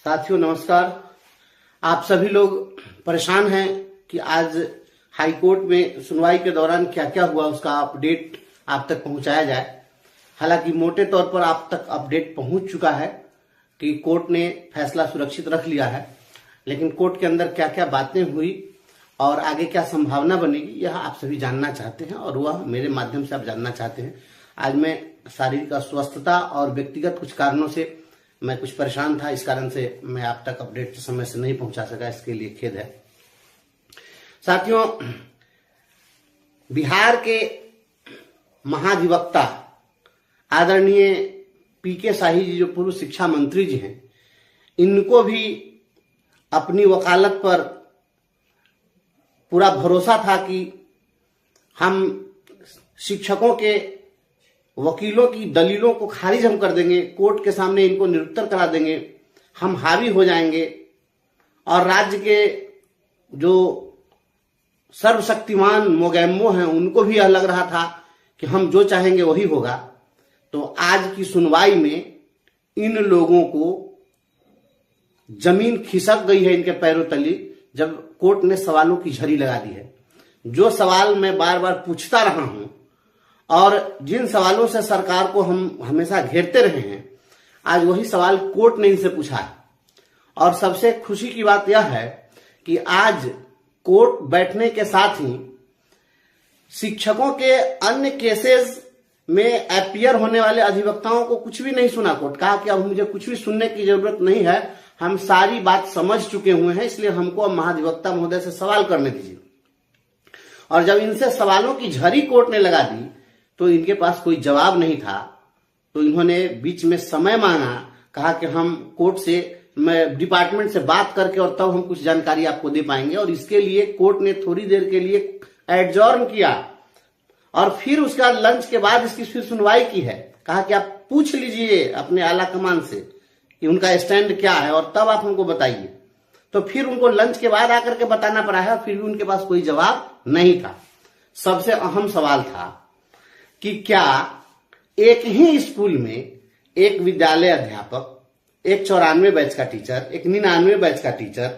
साथियों नमस्कार। आप सभी लोग परेशान हैं कि आज हाई कोर्ट में सुनवाई के दौरान क्या क्या हुआ उसका अपडेट आप तक पहुंचाया जाए। हालांकि मोटे तौर पर आप तक अपडेट पहुंच चुका है कि कोर्ट ने फैसला सुरक्षित रख लिया है, लेकिन कोर्ट के अंदर क्या क्या बातें हुई और आगे क्या संभावना बनेगी यह आप सभी जानना चाहते हैं और वह मेरे माध्यम से आप जानना चाहते हैं। आज मैं शारीरिक अस्वस्थता और व्यक्तिगत कुछ कारणों से मैं कुछ परेशान था, इस कारण से मैं आप तक अपडेट समय से नहीं पहुंचा सका, इसके लिए खेद है। साथियों, बिहार के महाधिवक्ता आदरणीय पीके शाही जी जो पूर्व शिक्षा मंत्री जी हैं, इनको भी अपनी वकालत पर पूरा भरोसा था कि हम शिक्षकों के वकीलों की दलीलों को खारिज हम कर देंगे, कोर्ट के सामने इनको निरुत्तर करा देंगे, हम हावी हो जाएंगे और राज्य के जो सर्वशक्तिमान मोगैम्बो हैं उनको भी यह लग रहा था कि हम जो चाहेंगे वही होगा। तो आज की सुनवाई में इन लोगों को जमीन खिसक गई है इनके पैरों तले, जब कोर्ट ने सवालों की झड़ी लगा दी है। जो सवाल मैं बार बार पूछता रहा हूं और जिन सवालों से सरकार को हम हमेशा घेरते रहे हैं, आज वही सवाल कोर्ट ने इनसे पूछा है। और सबसे खुशी की बात यह है कि आज कोर्ट बैठने के साथ ही शिक्षकों के अन्य केसेस में अपीयर होने वाले अधिवक्ताओं को कुछ भी नहीं सुना। कोर्ट कहा कि अब मुझे कुछ भी सुनने की जरूरत नहीं है, हम सारी बात समझ चुके हुए हैं, इसलिए हमको अब महाधिवक्ता महोदय से सवाल करने दीजिए। और जब इनसे सवालों की झड़ी कोर्ट ने लगा दी तो इनके पास कोई जवाब नहीं था, तो इन्होंने बीच में समय मांगा, कहा कि हम कोर्ट से डिपार्टमेंट से बात करके और तब हम कुछ जानकारी आपको दे पाएंगे। और इसके लिए कोर्ट ने थोड़ी देर के लिए एडजॉर्न किया और फिर उसका लंच के बाद इसकी फिर सुनवाई की है। कहा कि आप पूछ लीजिए अपने आला कमान से कि उनका स्टैंड क्या है और तब आप हमको बताइए। तो फिर उनको लंच के बाद आकर के बताना पड़ा है, फिर भी उनके पास कोई जवाब नहीं था। सबसे अहम सवाल था कि क्या एक ही स्कूल में एक विद्यालय अध्यापक, एक 94 बैच का टीचर, एक 99 बैच का टीचर,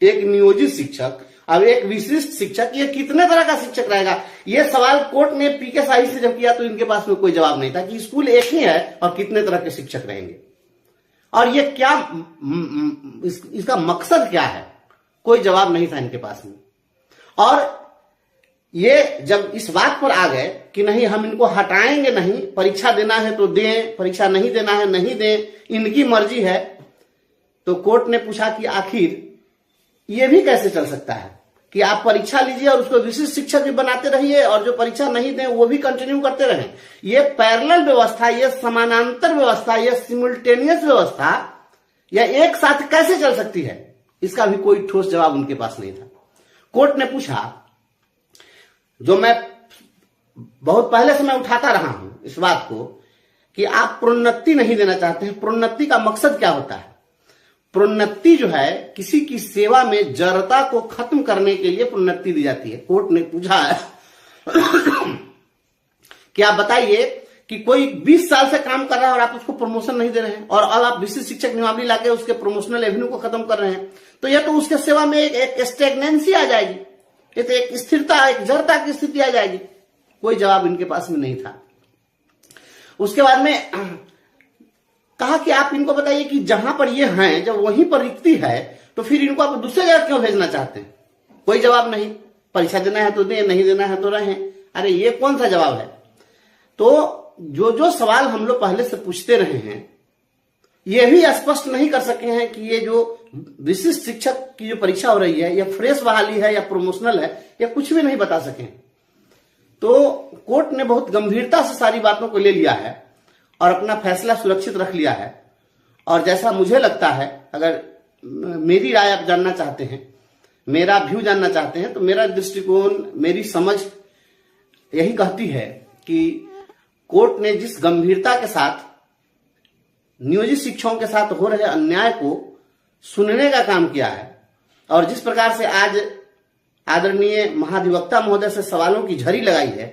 एक नियोजित शिक्षक, अब एक विशिष्ट शिक्षक, ये कितने तरह का शिक्षक रहेगा? ये सवाल कोर्ट ने पीके शाही से जब किया तो इनके पास में कोई जवाब नहीं था कि स्कूल एक ही है और कितने तरह के शिक्षक रहेंगे और ये क्या इसका मकसद क्या है, कोई जवाब नहीं था इनके पास में। और ये जब इस बात पर आ गए कि नहीं हम इनको हटाएंगे नहीं, परीक्षा देना है तो दें, परीक्षा नहीं देना है नहीं दें, इनकी मर्जी है, तो कोर्ट ने पूछा कि आखिर ये भी कैसे चल सकता है कि आप परीक्षा लीजिए और उसको विशिष्ट शिक्षक भी बनाते रहिए और जो परीक्षा नहीं दें वो भी कंटिन्यू करते रहें। ये पैरेलल व्यवस्था, ये समानांतर व्यवस्था, ये सिमुल्टेनियस व्यवस्था या एक साथ कैसे चल सकती है, इसका भी कोई ठोस जवाब उनके पास नहीं था। कोर्ट ने पूछा, जो मैं बहुत पहले से मैं उठाता रहा हूं इस बात को, कि आप प्रोन्नति नहीं देना चाहते हैं। प्रोन्नति का मकसद क्या होता है? प्रोन्नति जो है किसी की सेवा में जड़ता को खत्म करने के लिए प्रोन्नति दी जाती है। कोर्ट ने पूछा है कि आप बताइए कि कोई 20 साल से काम कर रहा है और आप उसको प्रमोशन नहीं दे रहे हैं और अब आप विशिष्ट शिक्षक नियमावली लाके उसके प्रमोशनल एवेन्यू को खत्म कर रहे हैं, तो यह तो उसके सेवा में एक स्टेगनेंसी आ जाएगी, ये तो एक स्थिरता, एक जड़ता की स्थिति आ जाएगी। कोई जवाब इनके पास में नहीं था। उसके बाद में कहा कि आप इनको बताइए कि जहां पर ये हैं, जब वहीं पर रिक्ति है तो फिर इनको आप दूसरे जगह क्यों भेजना चाहते हैं? कोई जवाब नहीं। परीक्षा देना है तो दें, नहीं देना है तो रहें। अरे ये कौन सा जवाब है? तो जो जो सवाल हम लोग पहले से पूछते रहे हैं ये भी स्पष्ट नहीं कर सके हैं कि ये जो विशिष्ट शिक्षक की जो परीक्षा हो रही है या फ्रेश बहाली है या प्रमोशनल है, या कुछ भी नहीं बता सके। तो कोर्ट ने बहुत गंभीरता से सारी बातों को ले लिया है और अपना फैसला सुरक्षित रख लिया है। और जैसा मुझे लगता है, अगर मेरी राय आप जानना चाहते हैं, मेरा व्यू जानना चाहते हैं, तो मेरा दृष्टिकोण, मेरी समझ यही कहती है कि कोर्ट ने जिस गंभीरता के साथ नियोजित शिक्षकों के साथ हो रहे अन्याय को सुनने का काम किया है और जिस प्रकार से आज आदरणीय महाधिवक्ता महोदय से सवालों की झड़ी लगाई है,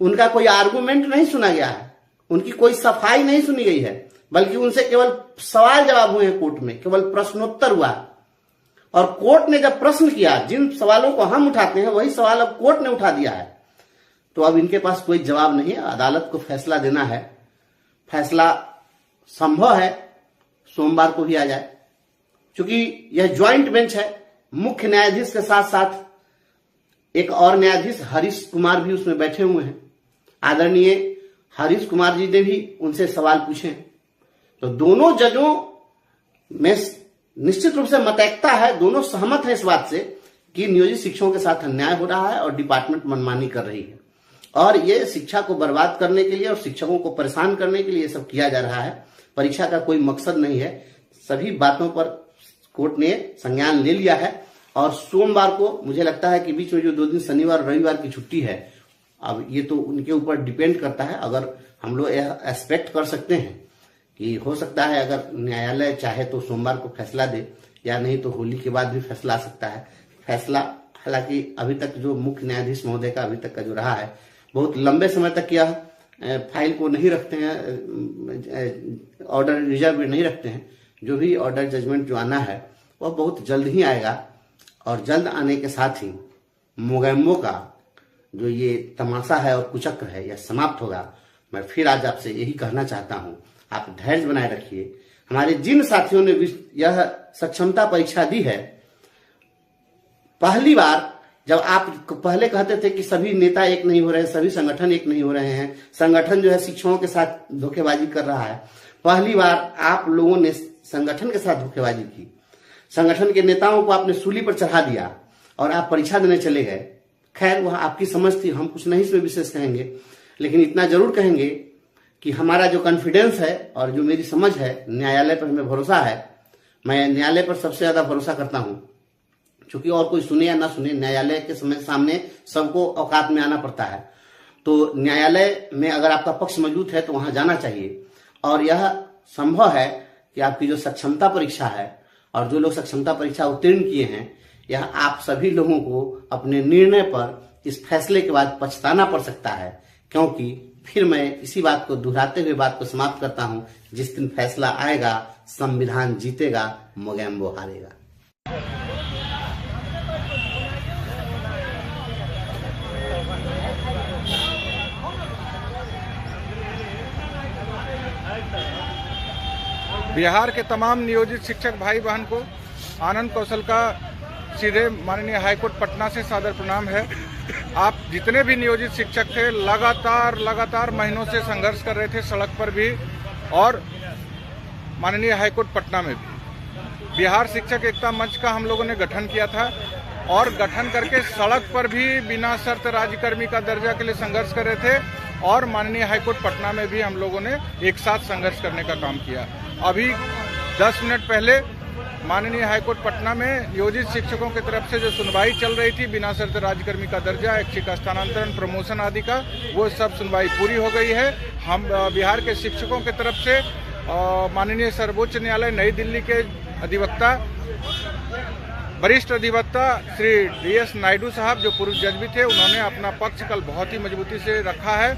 उनका कोई आर्गुमेंट नहीं सुना गया है, उनकी कोई सफाई नहीं सुनी गई है, बल्कि उनसे केवल सवाल जवाब हुए हैं कोर्ट में, केवल प्रश्नोत्तर हुआ। और कोर्ट ने जब प्रश्न किया, जिन सवालों को हम उठाते हैं वही सवाल अब कोर्ट ने उठा दिया है। तो अब इनके पास कोई जवाब नहीं है, अदालत को फैसला देना है। फैसला संभव है सोमवार को भी आ जाए, क्योंकि यह ज्वाइंट बेंच है। मुख्य न्यायाधीश के साथ साथ एक और न्यायाधीश हरीश कुमार भी उसमें बैठे हुए हैं। आदरणीय हरीश कुमार जी ने भी उनसे सवाल पूछे हैं। तो दोनों जजों में निश्चित रूप से मतैकता है, दोनों सहमत है इस बात से कि नियोजित शिक्षकों के साथ अन्याय हो रहा है और डिपार्टमेंट मनमानी कर रही है, और ये शिक्षा को बर्बाद करने के लिए और शिक्षकों को परेशान करने के लिए सब किया जा रहा है। परीक्षा का कोई मकसद नहीं है। सभी बातों पर कोर्ट ने संज्ञान ले लिया है, और सोमवार को मुझे लगता है कि बीच में जो 2 दिन शनिवार रविवार की छुट्टी है, अब ये तो उनके ऊपर डिपेंड करता है। अगर हम लोग यह एक्सपेक्ट कर सकते हैं कि हो सकता है अगर न्यायालय चाहे तो सोमवार को फैसला दे, या नहीं तो होली के बाद भी फैसला आ सकता है। फैसला हालांकि अभी तक जो मुख्य न्यायाधीश महोदय का अभी तक का जो रहा है, बहुत लंबे समय तक यह फाइल को नहीं रखते हैं, ऑर्डर रिजर्व में नहीं रखते हैं। जो भी ऑर्डर जजमेंट जो आना है वह बहुत जल्द ही आएगा, और जल्द आने के साथ ही मोगैम्बो का जो ये तमाशा है और कुचक्र है यह समाप्त होगा। मैं फिर आज आपसे यही कहना चाहता हूं, आप धैर्य बनाए रखिए। हमारे जिन साथियों ने यह सक्षमता परीक्षा दी है, पहली बार जब आप पहले कहते थे कि सभी नेता एक नहीं हो रहे हैं, सभी संगठन एक नहीं हो रहे हैं, संगठन जो है शिक्षकों के साथ धोखेबाजी कर रहा है, पहली बार आप लोगों ने संगठन के साथ धोखेबाजी की। संगठन के नेताओं को आपने सूली पर चढ़ा दिया और आप परीक्षा देने चले गए। खैर वह आपकी समझ थी, हम कुछ नहीं इसमें विशेष कहेंगे, लेकिन इतना जरूर कहेंगे कि हमारा जो कॉन्फिडेंस है और जो मेरी समझ है, न्यायालय पर हमें भरोसा है। मैं न्यायालय पर सबसे ज्यादा भरोसा करता हूं, क्योंकि और कोई सुने या ना सुने, न्यायालय के सामने सबको औकात में आना पड़ता है। तो न्यायालय में अगर आपका पक्ष मौजूद है तो वहां जाना चाहिए। और यह संभव है कि आपकी जो सक्षमता परीक्षा है और जो लोग सक्षमता परीक्षा उत्तीर्ण किए हैं, यह आप सभी लोगों को अपने निर्णय पर इस फैसले के बाद पछताना पड़ सकता है। क्योंकि फिर मैं इसी बात को दोहराते हुए बात को समाप्त करता हूं, जिस दिन फैसला आएगा संविधान जीतेगा, मोगैम्बो हारेगा। बिहार के तमाम नियोजित शिक्षक भाई बहन को आनंद कौशल का सीधे माननीय हाईकोर्ट पटना से सादर प्रणाम है। आप जितने भी नियोजित शिक्षक थे लगातार महीनों से संघर्ष कर रहे थे, सड़क पर भी और माननीय हाईकोर्ट पटना में भी। बिहार शिक्षक एकता मंच का हम लोगों ने गठन किया था और गठन करके सड़क पर भी बिना शर्त राज्यकर्मी का दर्जा के लिए संघर्ष कर रहे थे, और माननीय हाईकोर्ट पटना में भी हम लोगों ने एक साथ संघर्ष करने का काम किया। अभी 10 मिनट पहले माननीय हाईकोर्ट पटना में नियोजित शिक्षकों की तरफ से जो सुनवाई चल रही थी, बिना शर्त राज्यकर्मी का दर्जा, ऐच्छिक स्थानांतरण, प्रमोशन आदि का, वो सब सुनवाई पूरी हो गई है। हम बिहार के शिक्षकों की तरफ से माननीय सर्वोच्च न्यायालय नई दिल्ली के अधिवक्ता, वरिष्ठ अधिवक्ता श्री DS नायडू साहब, जो पूर्व जज भी थे, उन्होंने अपना पक्ष कल बहुत ही मजबूती से रखा है।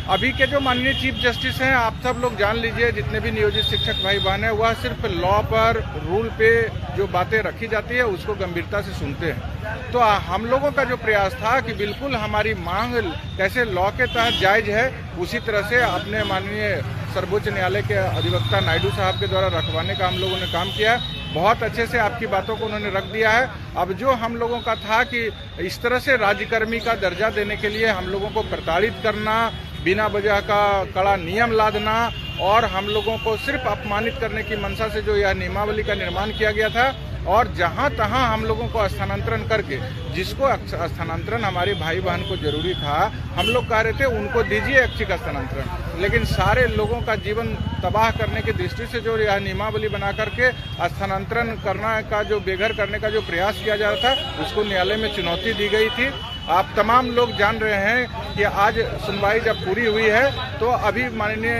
अभी के जो माननीय चीफ जस्टिस हैं, आप सब लोग जान लीजिए, जितने भी नियोजित शिक्षक भाई बहन हैं, वह सिर्फ लॉ पर, रूल पे जो बातें रखी जाती है उसको गंभीरता से सुनते हैं। तो हम लोगों का जो प्रयास था कि बिल्कुल हमारी मांग कैसे लॉ के तहत जायज है, उसी तरह से अपने माननीय सर्वोच्च न्यायालय के अधिवक्ता नायडू साहब के द्वारा रखवाने का हम लोगों ने काम किया। बहुत अच्छे से आपकी बातों को उन्होंने रख दिया है। अब जो हम लोगों का था कि इस तरह से राज्यकर्मी का दर्जा देने के लिए हम लोगों को प्रताड़ित करना, बिना वजह का कड़ा नियम लादना और हम लोगों को सिर्फ अपमानित करने की मंशा से जो यह नियमावली का निर्माण किया गया था, और जहां तहां हम लोगों को स्थानांतरण करके, जिसको स्थानांतरण हमारे भाई बहन को जरूरी था, हम लोग कह रहे थे उनको दीजिए ऐच्छिक स्थानांतरण, लेकिन सारे लोगों का जीवन तबाह करने की दृष्टि से जो यह नियमावली बना करके स्थानांतरण करना का, जो बेघर करने का जो प्रयास किया जा रहा था, उसको न्यायालय में चुनौती दी गई थी। आप तमाम लोग जान रहे हैं कि आज सुनवाई जब पूरी हुई है तो अभी माननीय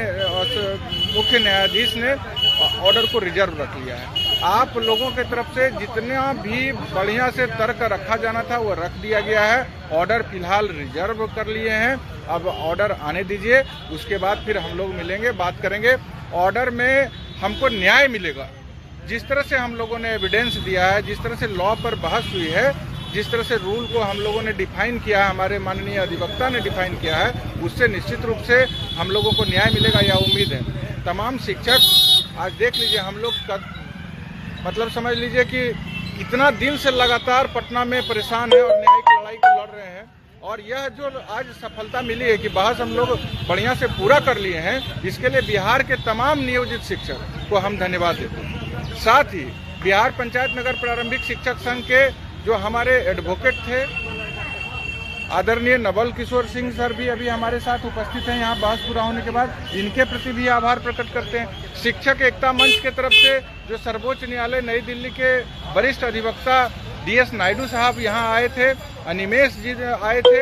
मुख्य न्यायाधीश ने ऑर्डर को रिजर्व रख लिया है। आप लोगों की तरफ से जितना भी बढ़िया से तर्क रखा जाना था वो रख दिया गया है। ऑर्डर फिलहाल रिजर्व कर लिए हैं, अब ऑर्डर आने दीजिए, उसके बाद फिर हम लोग मिलेंगे, बात करेंगे। ऑर्डर में हमको न्याय मिलेगा। जिस तरह से हम लोगों ने एविडेंस दिया है, जिस तरह से लॉ पर बहस हुई है, जिस तरह से रूल को हम लोगों ने डिफाइन किया है, हमारे माननीय अधिवक्ता ने डिफाइन किया है, उससे निश्चित रूप से हम लोगों को न्याय मिलेगा, यह उम्मीद है। तमाम शिक्षक आज देख लीजिए, हम लोग मतलब समझ लीजिए कि इतना दिन से लगातार पटना में परेशान है और न्यायिक लड़ाई को लड़ रहे हैं, और यह जो आज सफलता मिली है कि बहस हम लोग बढ़िया से पूरा कर लिए हैं, इसके लिए बिहार के तमाम नियोजित शिक्षक को हम धन्यवाद देते हैं। साथ ही बिहार पंचायत नगर प्रारंभिक शिक्षक संघ के जो हमारे एडवोकेट थे आदरणीय नवल किशोर सिंह सर भी अभी हमारे साथ उपस्थित हैं यहाँ बहस पूरा होने के बाद, इनके प्रति भी आभार प्रकट करते हैं। शिक्षक एकता मंच के तरफ से जो सर्वोच्च न्यायालय नई दिल्ली के वरिष्ठ अधिवक्ता DS नायडू साहब यहाँ आए थे, अनिमेश जी आए थे,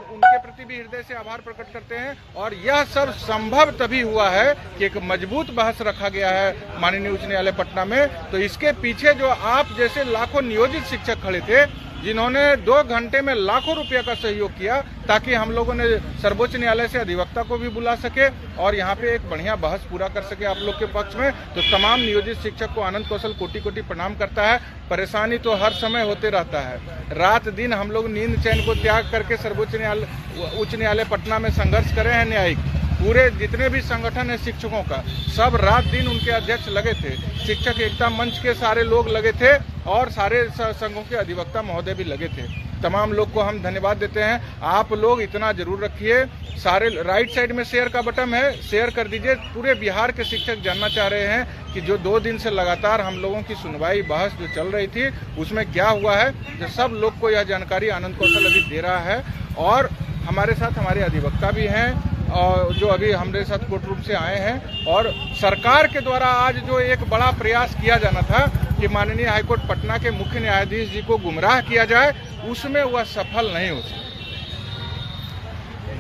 उनके प्रति भी हृदय से आभार प्रकट करते हैं। और यह सब संभव तभी हुआ है कि एक मजबूत बहस रखा गया है माननीय उच्च न्यायालय पटना में। तो इसके पीछे जो आप जैसे लाखों नियोजित शिक्षक खड़े थे, जिन्होंने 2 घंटे में लाखों रुपया का सहयोग किया ताकि हम लोगों ने सर्वोच्च न्यायालय से अधिवक्ता को भी बुला सके और यहाँ पे एक बढ़िया बहस पूरा कर सके आप लोग के पक्ष में। तो तमाम नियोजित शिक्षक को आनंद कौशल कोटि कोटि प्रणाम करता है। परेशानी तो हर समय होते रहता है, रात दिन हम लोग नींद चैन को त्याग करके सर्वोच्च न्यायालय उच्च न्यायालय पटना में संघर्ष करे हैं। न्यायिक पूरे जितने भी संगठन है शिक्षकों का, सब रात दिन उनके अध्यक्ष लगे थे, शिक्षक एकता मंच के सारे लोग लगे थे और सारे संघों के अधिवक्ता महोदय भी लगे थे। तमाम लोग को हम धन्यवाद देते हैं। आप लोग इतना जरूर रखिए, सारे राइट साइड में शेयर का बटन है, शेयर कर दीजिए। पूरे बिहार के शिक्षक जानना चाह रहे हैं कि जो 2 दिन से लगातार हम लोगों की सुनवाई बहस जो चल रही थी उसमें क्या हुआ है। तो सब लोग को यह जानकारी आनंद कौशल अभी दे रहा है और हमारे साथ हमारे अधिवक्ता भी हैं और जो अभी हमारे साथ कोर्ट रूम से आए हैं। और सरकार के द्वारा आज जो एक बड़ा प्रयास किया जाना था कि माननीय हाईकोर्ट पटना के मुख्य न्यायाधीश जी को गुमराह किया जाए, उसमें वह सफल नहीं हो सका।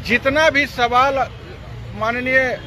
जितना भी सवाल माननीय